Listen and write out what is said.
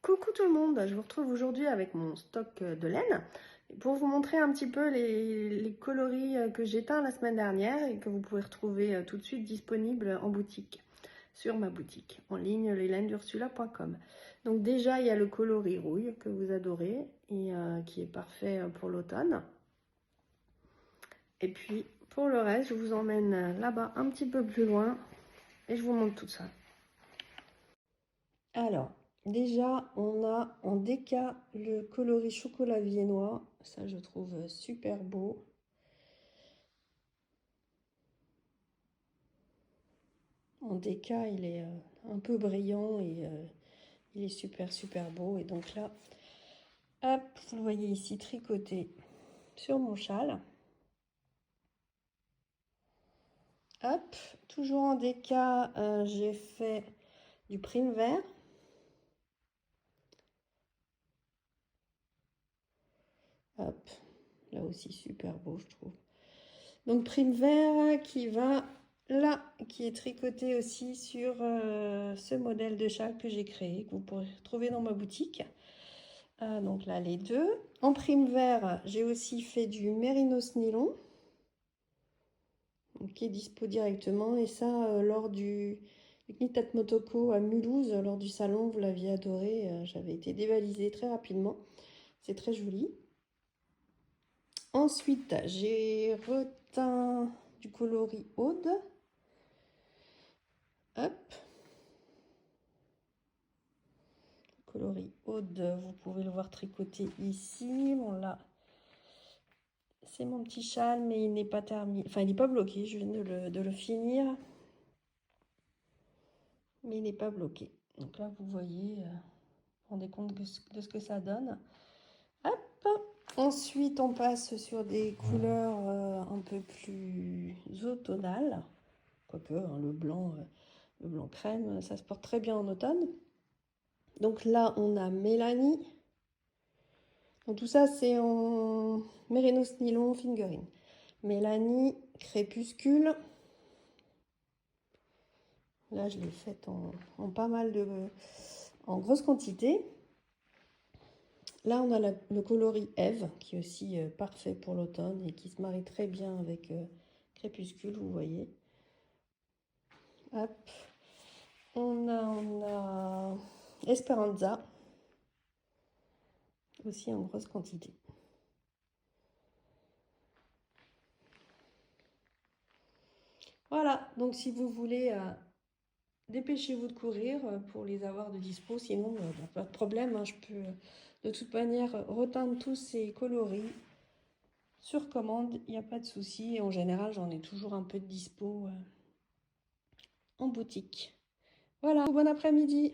Coucou tout le monde, je vous retrouve aujourd'hui avec mon stock de laine pour vous montrer un petit peu les coloris que j'ai teints la semaine dernière et que vous pouvez retrouver tout de suite disponibles en boutique, sur ma boutique en ligne leslainedursula.com. Donc déjà il y a le coloris rouille que vous adorez et qui est parfait pour l'automne. Et puis pour le reste je vous emmène là-bas un petit peu plus loin et je vous montre tout ça. Alors, déjà, on a en déca le coloris chocolat viennois. Ça, je trouve super beau. En déca, il est un peu brillant et il est super beau. Et donc là, hop, vous le voyez ici tricoté sur mon châle. Hop, toujours en déca, j'ai fait du prime vert. Hop, là aussi super beau, je trouve. Donc prime vert qui va là, qui est tricoté aussi sur ce modèle de châle que j'ai créé, que vous pourrez trouver dans ma boutique. Donc là, les deux. En prime vert, j'ai aussi fait du mérinos nylon, qui est dispo directement. Et ça, lors du Knitat Motoko à Mulhouse, lors du salon, vous l'aviez adoré. J'avais été dévalisée très rapidement. C'est très joli. Ensuite, j'ai reteint du coloris Aude. Hop. Coloris Aude, vous pouvez le voir tricoté ici. Bon là, c'est mon petit châle, mais il n'est pas terminé. Enfin, il n'est pas bloqué, je viens de le finir. Mais il n'est pas bloqué. Donc là, vous voyez, vous rendez compte de ce que ça donne. Hop. Ensuite, on passe sur des couleurs un peu plus automnales. Quoique, hein, le blanc crème, ça se porte très bien en automne. Donc là, on a Mélanie. Donc tout ça, c'est en mérinos nylon fingering. Mélanie, crépuscule. Là, je l'ai faite en pas mal en grosse quantité. Là, on a le coloris Eve, qui est aussi parfait pour l'automne et qui se marie très bien avec crépuscule, vous voyez. Hop. On a Esperanza, aussi en grosse quantité. Voilà, donc si vous voulez, dépêchez-vous de courir pour les avoir de dispo, sinon pas de problème, hein, je peux de toute manière reteindre tous ces coloris sur commande, il n'y a pas de souci. Et en général, j'en ai toujours un peu de dispo en boutique. Voilà, bon après-midi.